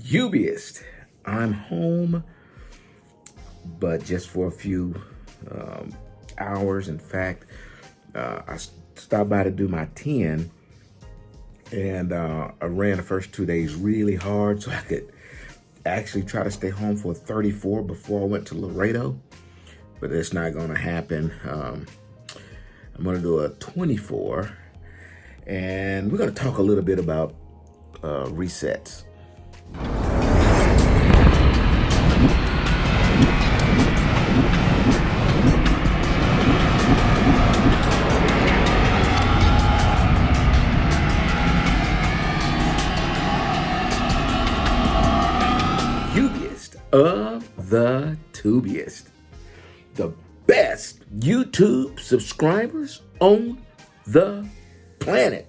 Hubbyist. I'm home, but just for a few hours. In fact, I stopped by to do my 10, and I ran the first 2 days really hard so I could actually try to stay home for 34 before I went to Laredo, but it's not gonna happen. I'm gonna do a 24, and we're gonna talk a little bit about resets. Tubiest of the tubiest. The best YouTube subscribers on the planet.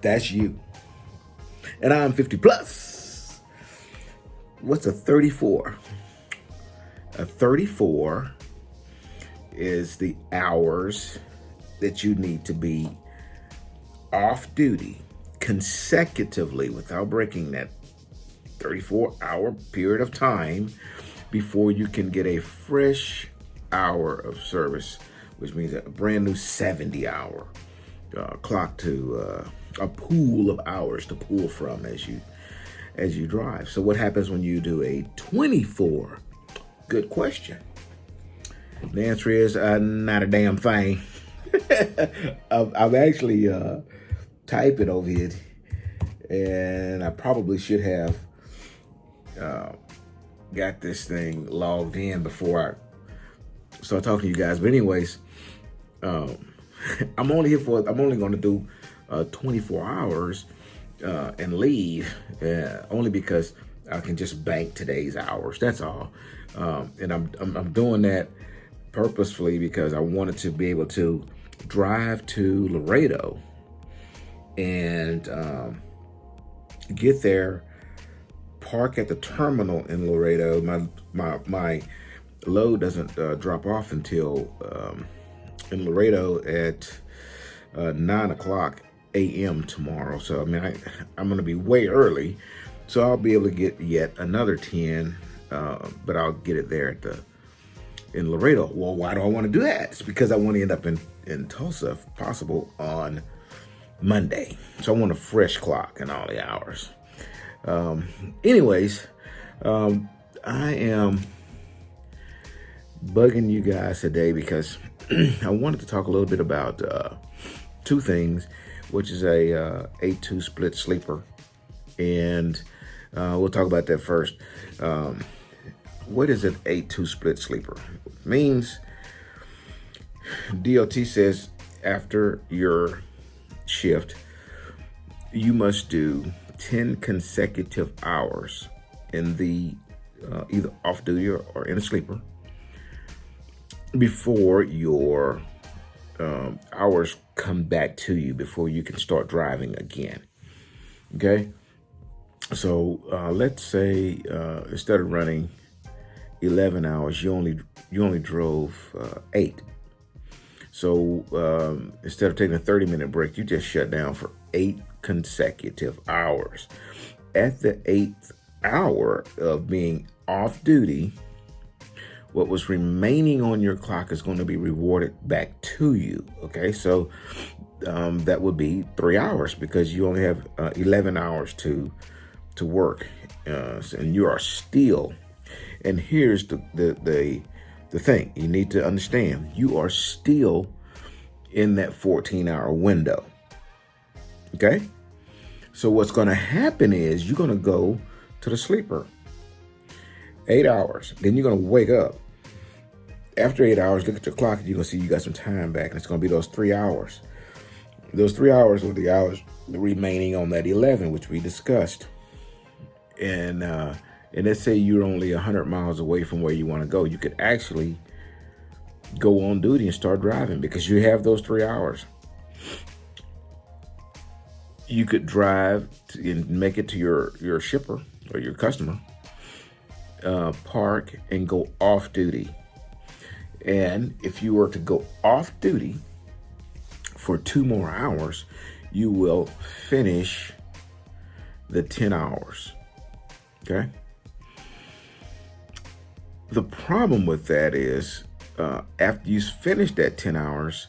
That's you. And I'm 50 plus. What's a 34? A 34 is the hours that you need to be off duty consecutively without breaking that 34-hour period of time before you can get a fresh hour of service, which means a brand new 70-hour clock to a pool of hours to pull from as you drive. So what happens when you do a 24? Good question. The answer is not a damn thing. I've actually typed it over here, and I probably should have got this thing logged in before I start talking to you guys. But anyways, I'm only going to do 24 hours and leave, only because I can just bank today's hours. That's all. And I'm doing that purposefully because I wanted to be able to drive to Laredo and get there, park at the terminal in Laredo. My load doesn't drop off until in Laredo at 9:00 a.m. tomorrow. So I mean, I'm going to be way early, so I'll be able to get yet another 10, but I'll get it there in Laredo. Well, why do I want to do that? It's because I want to end up in Tulsa, if possible, on Monday. So I want a fresh clock and all the hours. Anyways, I am bugging you guys today because I wanted to talk a little bit about two things, which is a 8-2 split sleeper, and we'll talk about that first. What is an 8-2 split sleeper? It means DOT says after your shift, you must do 10 consecutive hours in the either off duty or in a sleeper before your hours come back to you, before you can start driving again. Okay, so let's say instead of running 11 hours, you only drove 8. So instead of taking a 30-minute break, you just shut down for 8 consecutive hours. At the 8th hour of being off duty, what was remaining on your clock is going to be rewarded back to you. Okay, so that would be 3 hours because you only have 11 hours to work, and you are still. And here's the thing you need to understand: you are still in that 14-hour window. Okay, so what's going to happen is you're going to go to the sleeper 8 hours, then you're going to wake up. After 8 hours, look at your clock and you're going to see you got some time back, and it's going to be those 3 hours. Those 3 hours were the hours remaining on that 11, which we discussed. And let's say you're only 100 miles away from where you want to go. You could actually go on duty and start driving because you have those 3 hours. You could drive and make it to your shipper or your customer, park and go off duty. And if you were to go off duty for 2 more hours, you will finish the 10 hours. Okay. The problem with that is after you finish that 10 hours,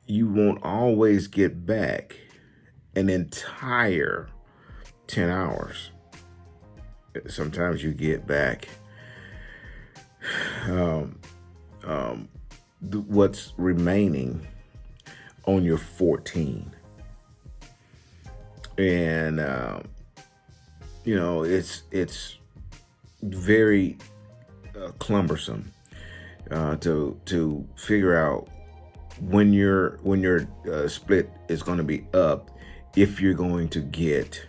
you won't always get back an entire 10 hours. Sometimes you get back what's remaining on your 14. And, it's very cumbersome to figure out when your split is going to be up, if you're going to get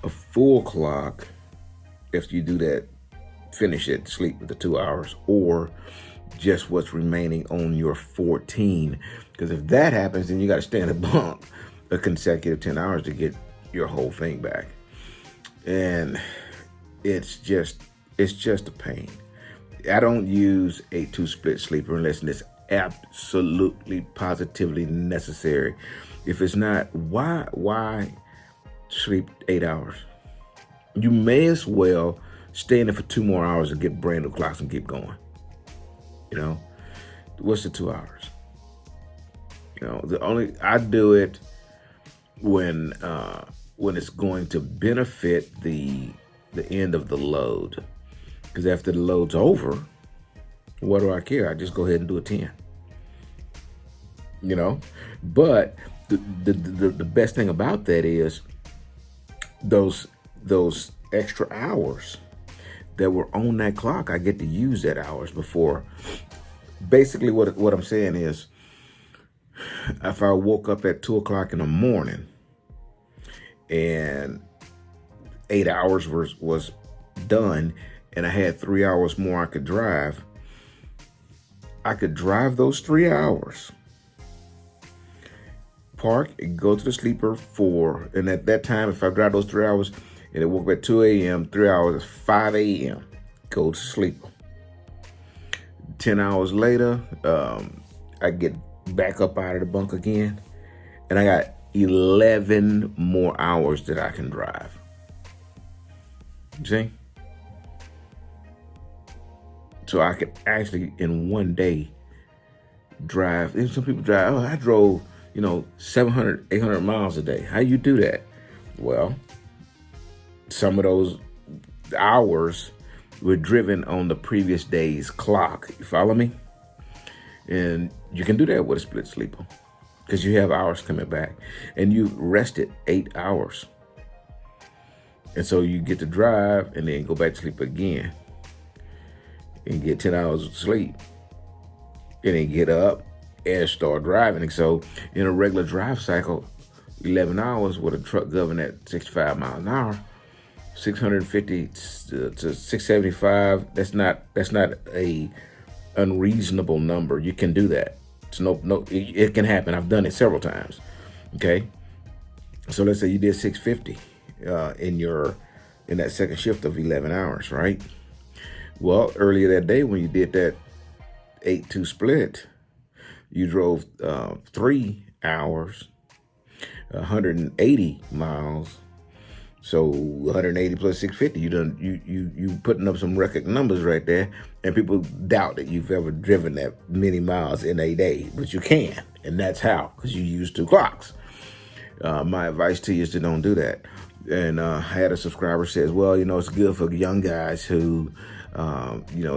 a full clock after you do that, finish it, sleep with the 2 hours, or just what's remaining on your 14. Because if that happens, then you got to stand a bump a consecutive 10 hours to get your whole thing back. And it's just a pain. I don't use a 2-split sleeper unless it's absolutely positively necessary. If it's not, why sleep 8 hours? You may as well stay in it for 2 more hours and get brand new clocks and keep going. What's the 2 hours? I do it when it's going to benefit the end of the load. Because after the load's over, what do I care? I just go ahead and do a 10. But the best thing about that is those extra hours that were on that clock, I get to use that hours before. Basically, what I'm saying is, if I woke up at 2 o'clock in the morning and 8 hours was done, and I had 3 hours more I could drive those 3 hours, park and go to the sleeper and at that time, if I drive those 3 hours and it woke up at 2 a.m., 3 hours is 5 a.m., go to sleeper. 10 hours later, I get back up out of the bunk again, and I got 11 more hours that I can drive. See? So I could actually, in one day, drive. And some people drive, I drove, 700, 800 miles a day. How you do that? Well, some of those hours were driven on the previous day's clock. You follow me? And you can do that with a split sleeper because you have hours coming back, and you rested 8 hours. And so you get to drive and then go back to sleep again and get 10 hours of sleep, and then get up and start driving. And so in a regular drive cycle, 11 hours with a truck governed at 65 miles an hour, 650 to 675, that's not a unreasonable number. You can do that. It's it can happen. I've done it several times. Okay. So let's say you did 650 in that second shift of 11 hours, right? Well, earlier that day when you did that 8-2 split, you drove 3 hours, 180 miles. So 180 plus 650, you putting up some record numbers right there, and people doubt that you've ever driven that many miles in a day, but you can, and that's how, because you use 2 clocks. My advice to you is to don't do that. And I had a subscriber says, well, it's good for young guys who,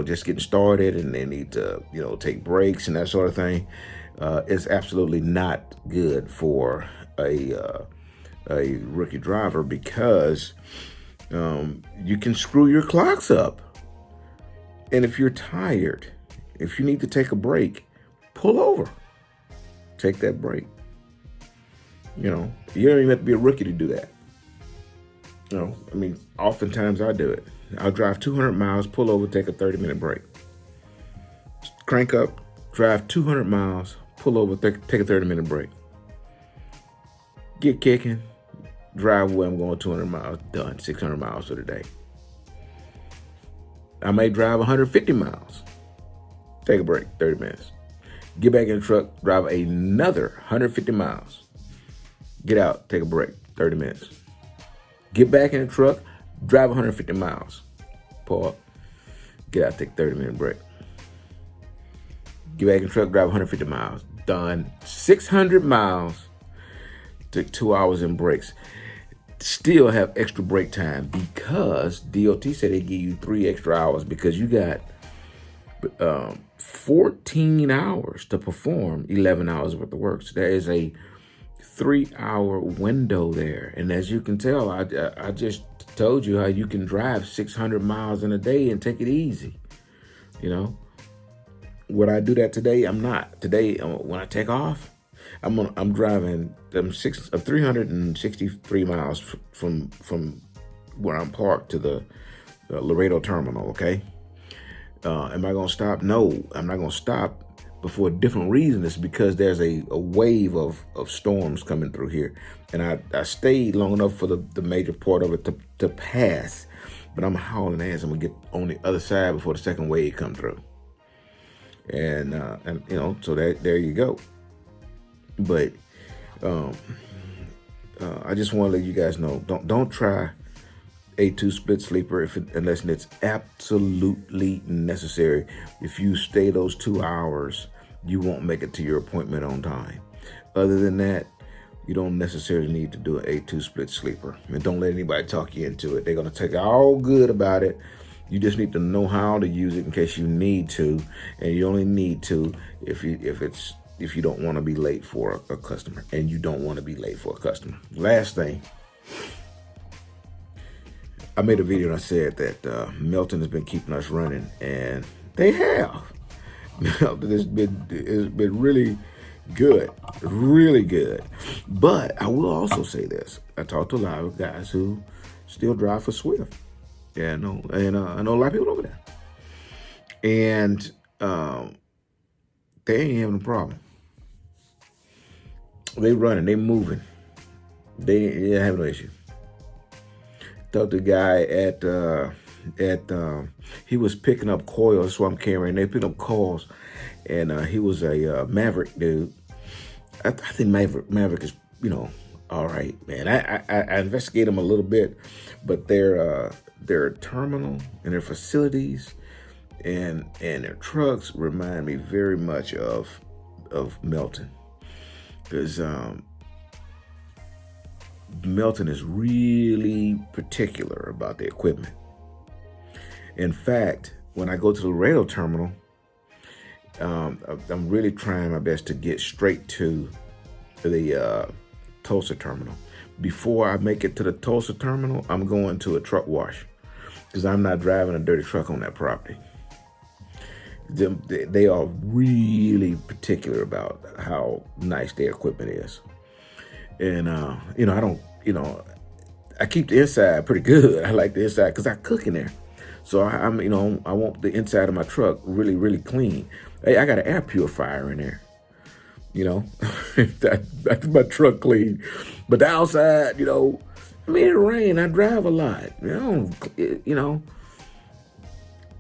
just getting started and they need to, take breaks and that sort of thing. It's absolutely not good for a rookie driver, because you can screw your clocks up. And if you're tired, if you need to take a break, pull over, take that break. You don't even have to be a rookie to do that. Oftentimes I do it. I'll drive 200 miles, pull over, take a 30-minute break. Crank up, drive 200 miles, pull over, take a 30-minute break. Get kicking, drive where I'm going 200 miles, done, 600 miles for the day. I may drive 150 miles, take a break, 30 minutes. Get back in the truck, drive another 150 miles. Get out, take a break, 30 minutes. Get back in the truck, drive 150 miles. Pause. Get out, take a 30-minute break. Get back in the truck, drive 150 miles. Done. 600 miles. Took 2 hours in breaks. Still have extra break time because DOT said they give you 3 extra hours because you got 14 hours to perform 11 hours worth of work. So there is a 3-hour window there. And as you can tell, I just told you how you can drive 600 miles in a day and take it easy. You know, would I do that today? I'm not. Today, when I take off, I'm driving 363 miles from where I'm parked to the Laredo terminal. Okay. Am I going to stop? No, I'm not going to stop. But for a different reason. It's because there's a wave of storms coming through here. And I stayed long enough for the major part of it to pass. But I'm hauling ass. I'm going to get on the other side before the second wave come through. And you know, so there you go. But I just want to let you guys know, don't try a 2-split sleeper unless it's absolutely necessary. If you stay those 2 hours, you won't make it to your appointment on time. Other than that, you don't necessarily need to do a 2-split sleeper. And don't let anybody talk you into it. They're going to take all good about it. You just need to know how to use it in case you need to, and you only need to if you don't want to be late for a customer, and you don't want to be late for a customer. Last thing, I made a video and I said that Melton has been keeping us running, and they have. Melton has been really good, really good. But I will also say this: I talked to a lot of guys who still drive for Swift. Yeah, I know, and I know a lot of people over there, and they ain't having a problem. They running, they moving, they have no issue. Talked to the guy at he was picking up coils. That's what I'm carrying. They picking up coils, and he was a Maverick dude. I think Maverick is, you know, all right, man. I investigated them a little bit, but their terminal and their facilities and their trucks remind me very much of Melton, because Melton is really particular about the equipment. In fact, when I go to the Laredo terminal, I'm really trying my best to get straight to the Tulsa terminal. Before I make it to the Tulsa terminal, I'm going to a truck wash because I'm not driving a dirty truck on that property. They are really particular about how nice their equipment is. And, you know, I don't, you know, I keep the inside pretty good. I like the inside because I cook in there. So I'm, you know, I want the inside of my truck really, really clean. Hey, I got an air purifier in there, you know, that's my truck clean. But the outside, you know, I mean, it rain, I drive a lot, you know,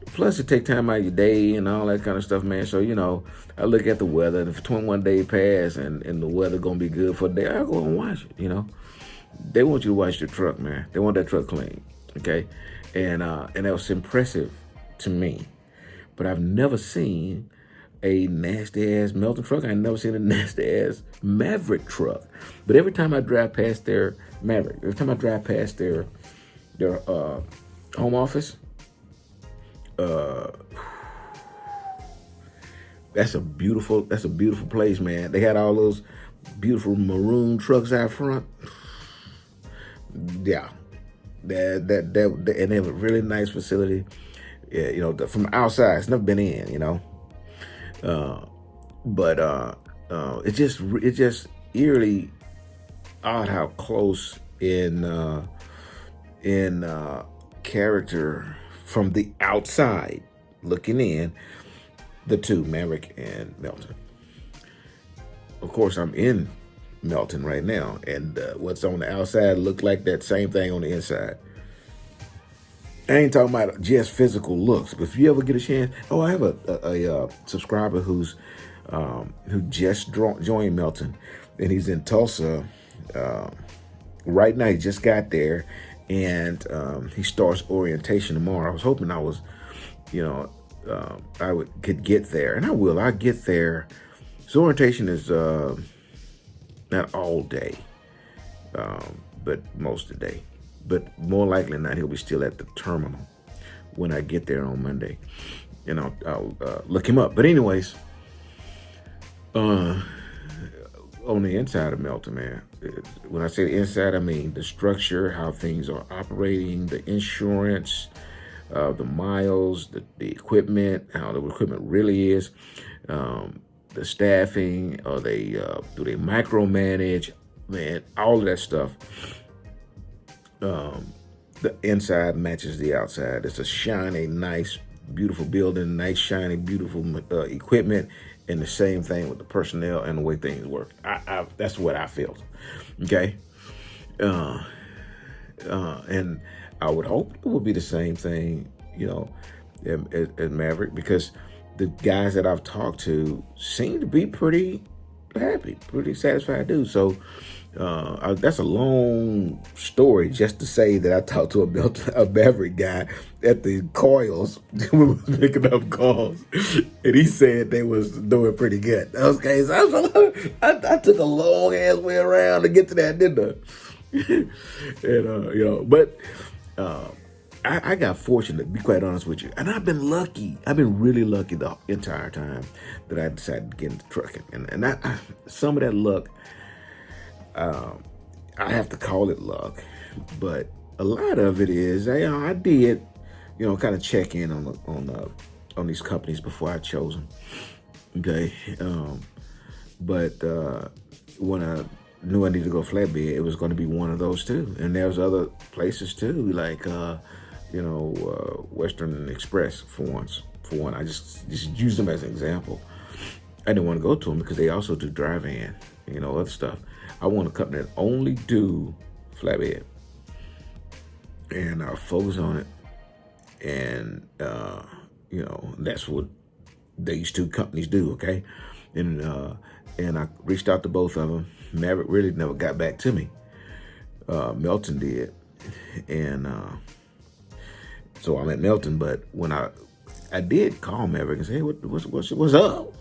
plus it take time out of your day and all that kind of stuff, man. So, you know, I look at the weather, and if 21 days pass and the weather gonna be good for a day, I'll go and wash it, you know. They want you to wash your truck, man. They want that truck clean, okay? And that was impressive to me. But I've never seen a nasty-ass Melton truck. I've never seen a nasty-ass Maverick truck. But every time I drive past their Maverick, every time I drive past their home office, that's a beautiful place, man. They had all those beautiful maroon trucks out front. Yeah, and they have a really nice facility. Yeah, you know, from outside, it's never been in, you know. But it's just eerily odd how close in character from the outside looking in, the two, Maverick and Melton. Of course, I'm in Melton right now, and what's on the outside look like that same thing on the inside. I ain't talking about just physical looks, but if you ever get a chance, I have a subscriber who just joined Melton, and he's in Tulsa right now. He just got there, and he starts orientation tomorrow. I was hoping I was, could get there, and I will. I'll get there. So orientation is not all day, but most of the day. But more likely than not, he'll be still at the terminal when I get there on Monday, and I'll look him up. But anyways, on the inside of Melton, man, when I say the inside, I mean the structure, how things are operating, the insurance, the miles, the equipment, how the equipment really is, the staffing, do they micromanage, man, all of that stuff. The inside matches the outside. It's a shiny, nice, beautiful building, nice, shiny, beautiful equipment, and the same thing with the personnel and the way things work. That's what I felt. Okay. And I would hope it would be the same thing, at Maverick, because the guys that I've talked to seem to be pretty happy, pretty satisfied dudes. So that's a long story just to say that I talked to a Maverick guy at the Coils when we was picking up calls, and he said they was doing pretty good. Okay, so I took a long ass way around to get to that, didn't I? And but I got fortunate, to be quite honest with you, and I've been lucky. I've been really lucky the entire time that I decided to get into trucking, and some of that luck. I have to call it luck, but a lot of it is I did, kind of check in on these companies before I chose them. Okay, but when I knew I needed to go flatbed, it was going to be one of those too, and there's other places too, like Western Express for one. I just use them as an example. I didn't want to go to them because they also do dry van, other stuff. I want a company that only do flatbed, and I'll focus on it. And, that's what these two companies do. Okay. And I reached out to both of them. Maverick really never got back to me. Melton did. And, so I'm at Melton, but when I did call Maverick and say, hey, what's up?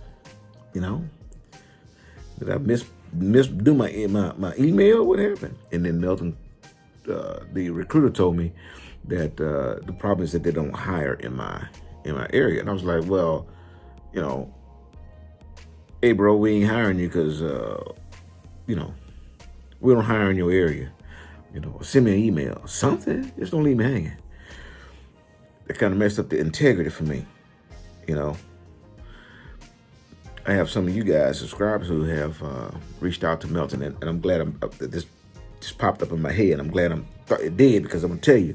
Did I do my email? What happened? And then Melton, the recruiter, told me that the problem is that they don't hire in my area. And I was like, well, hey bro, we ain't hiring you because we don't hire in your area. Send me an email, something. Just don't leave me hanging. That kind of messed up the integrity for me. I have some of you guys, subscribers, who have reached out to Melton, and I'm glad this just popped up in my head. I'm glad it did, because I'm gonna tell you.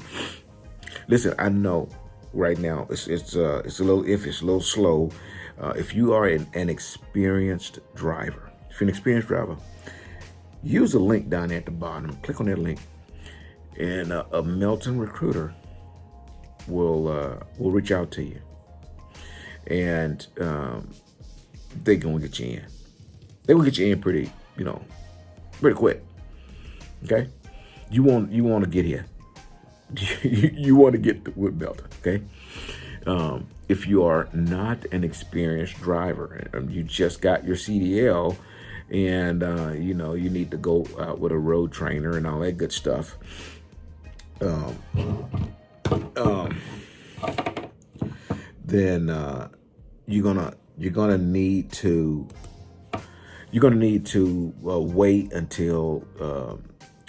Listen, I know right now it's a little iffy, it's a little slow. If you are an experienced driver, use the link down there at the bottom. Click on that link, and a Melton recruiter will reach out to you, and they're gonna get you in. They will get you in pretty quick. Okay, you want to get here. You want to get with Melton. Okay, if you are not an experienced driver, you just got your CDL, and you need to go out with a road trainer and all that good stuff. Then you're gonna need to wait until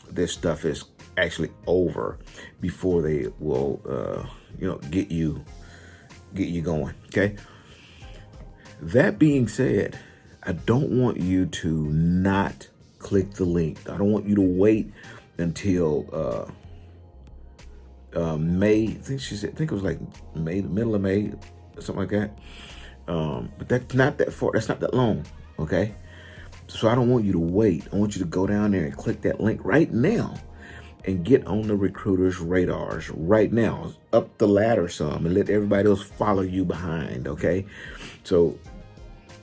this stuff is actually over before they will get you going. Okay. That being said, I don't want you to not click the link. I don't want you to wait until May. I think it was like May, the middle of May, or something like that. But that's not that far. That's not that long. Okay. So I don't want you to wait. I want you to go down there and click that link right now and get on the recruiter's radars right now, up the ladder some, and let everybody else follow you behind. Okay. So,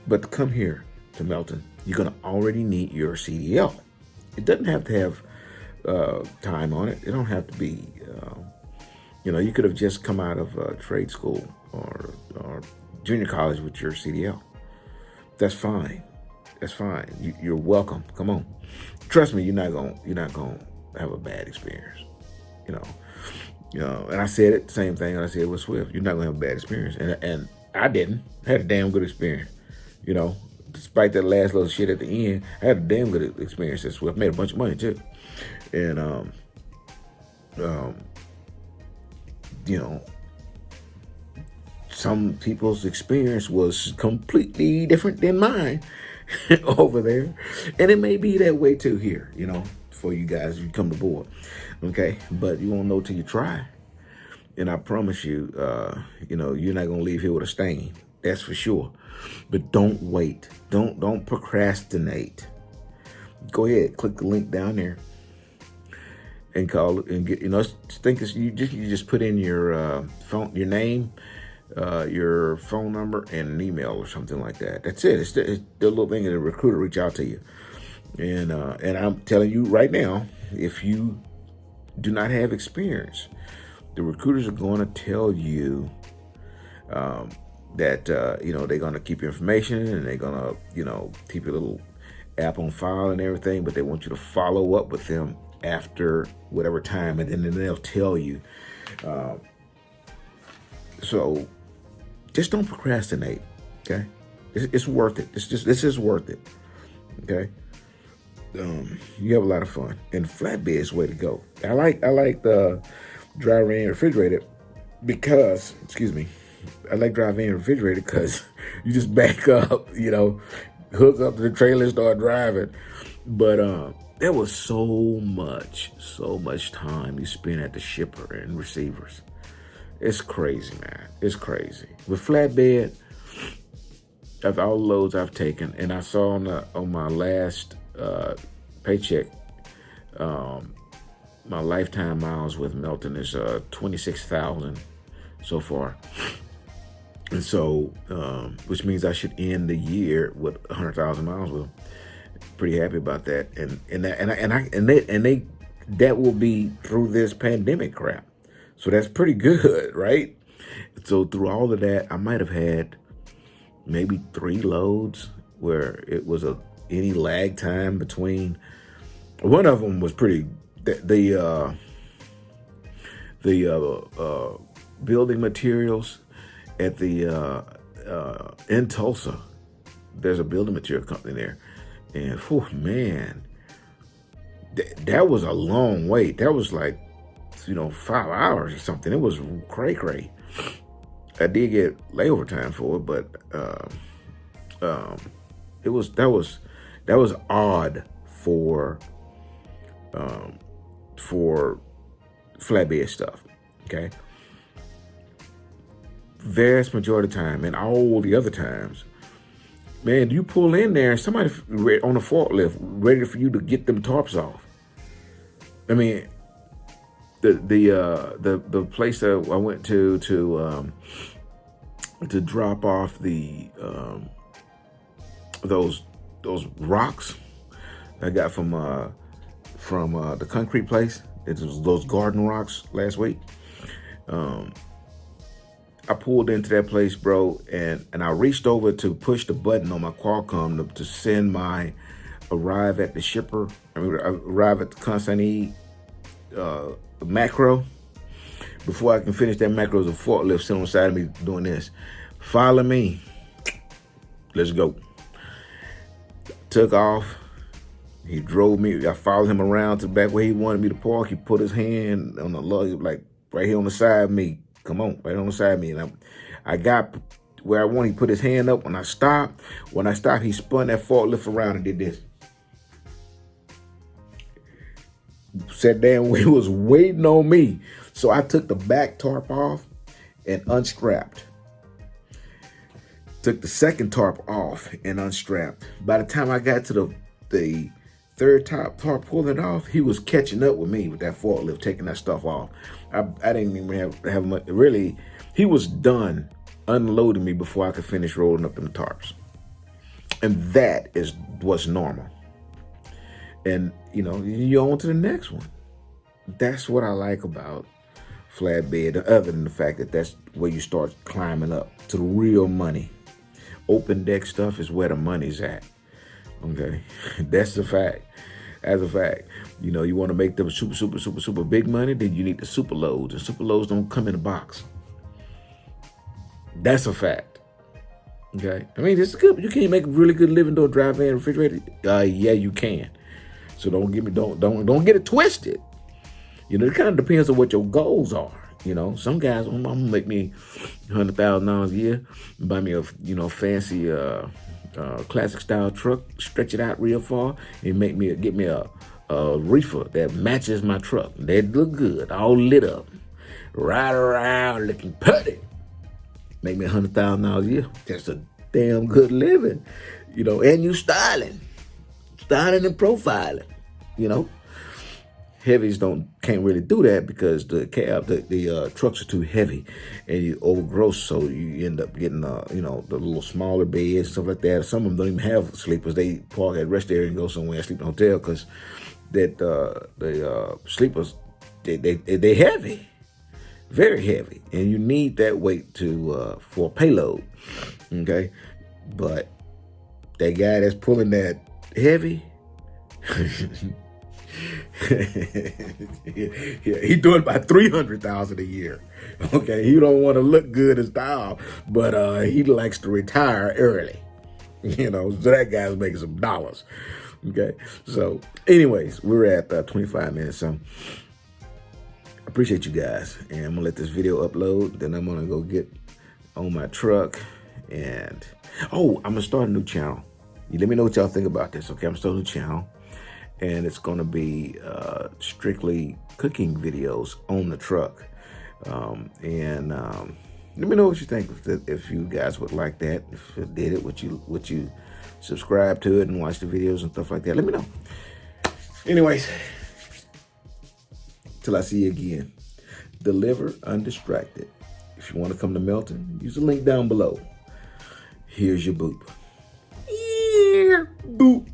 but to come here to Melton, you're going to already need your CDL. It doesn't have to have time on it. It don't have to be, you could have just come out of trade school or junior college with your CDL. That's fine. That's fine. You're welcome. Come on. Trust me, you're not gonna have a bad experience. And I said it, same thing I said with Swift. You're not gonna have a bad experience. And I didn't. I had a damn good experience. Despite that last little shit at the end, I had a damn good experience at Swift. Made a bunch of money too. And some people's experience was completely different than mine over there. And it may be that way too here, for you guys, you come to board. Okay. But you won't know till you try. And I promise you, you're not going to leave here with a stain. That's for sure. But don't wait. Don't procrastinate. Go ahead, click the link down there and call it and get, you just put in your phone, your name, your phone number, and an email or something like that. That's it. It's the little thing that the recruiter reach out to you. And I'm telling you right now, if you do not have experience, the recruiters are going to tell you that they're going to keep your information and they're going to keep your little app on file and everything, but they want you to follow up with them after whatever time, and then they'll tell you. So just don't procrastinate. Okay, it's worth it. This is worth it. Okay. You have a lot of fun, and flatbed is the way to go. I like the dry van refrigerated because, I like dry van refrigerated because you just back up, hook up to the trailer and start driving. But there was so much time you spend at the shipper and receivers. It's crazy, man. It's crazy. With flatbed, of all the loads I've taken, and I saw on my last paycheck, my lifetime miles with Melton is 26,000 so far. And so, which means I should end the year with 100,000 miles with them. Pretty happy about that, and that will be through this pandemic crap. So that's pretty good, right? So through all of that, I might have had maybe 3 loads where it was any lag time between. One of them was pretty. The building materials at the in Tulsa. There's a building material company there. And, man, that was a long wait. That was like, 5 hours or something. It was cray-cray. I did get layover time for it, but that was odd for flatbed stuff. Okay, vast majority of the time, and all the other times, man, you pull in there and somebody on a forklift ready for you to get them tarps off. I mean, the place that I went to drop off those rocks I got from the concrete place. It was those garden rocks last week. I pulled into that place, bro, and I reached over to push the button on my Qualcomm to send my arrive at the consignee macro. Before I can finish that macro, there's a forklift sitting on the side of me doing this. Follow me. Let's go. Took off. He drove me. I followed him around to the back where he wanted me to park. He put his hand on the lug, like right here on the side of me. Come on, right on the side of me. And I got where I wanted. He put his hand up when I stopped. When I stopped, he spun that forklift around and did this. Sat down, he was waiting on me. So I took the back tarp off and unstrapped. Took the second tarp off and unstrapped. By the time I got to the third tarp pulling it off, he was catching up with me with that forklift, taking that stuff off. I didn't even have much. Really, he was done unloading me before I could finish rolling up them tarps. And that is what's normal. And you know, you're on to the next one. That's what I like about flatbed, other than the fact that that's where you start climbing up to the real money. Open deck stuff is where the money's at. Okay, that's the fact. As a fact, you know, you want to make them super big money, then you need the super loads, and super loads don't come in a box. That's a fact. Okay, I mean, this is good. You can't make a really good living though, drive in refrigerator. Yeah, you can. So don't get it twisted. You know, it kind of depends on what your goals are. You know, some guys, I'm gonna make me $100,000 a year, buy me a fancy classic style truck, stretch it out real far, and get me a reefer that matches my truck. They look good, all lit up, ride around looking putty. Make me $100,000 a year. That's a damn good living, you know. And you styling and profiling, you know. Heavies can't really do that because the trucks are too heavy and you overgross, so you end up getting the little smaller beds and stuff like that. Some of them don't even have sleepers. They park at rest area and go somewhere and sleep in a hotel because the sleepers they heavy, very heavy, and you need that weight for a payload. Okay, but that guy that's pulling that heavy. Yeah, he doing about $300,000 a year. Okay, he don't want to look good as style, but he likes to retire early. You know, so that guy's making some dollars. Okay, so anyways, we're at 25 minutes. So I appreciate you guys, and I'm gonna let this video upload. Then I'm gonna go get on my truck, and I'm gonna start a new channel. You let me know what y'all think about this. Okay, I'm starting a new channel. And it's going to be strictly cooking videos on the truck. Let me know what you think if you guys would like that. If you did it, would you subscribe to it and watch the videos and stuff like that? Let me know. Anyways, till I see you again, deliver undistracted. If you want to come to Melton, use the link down below. Here's your boop. Yeah, boop.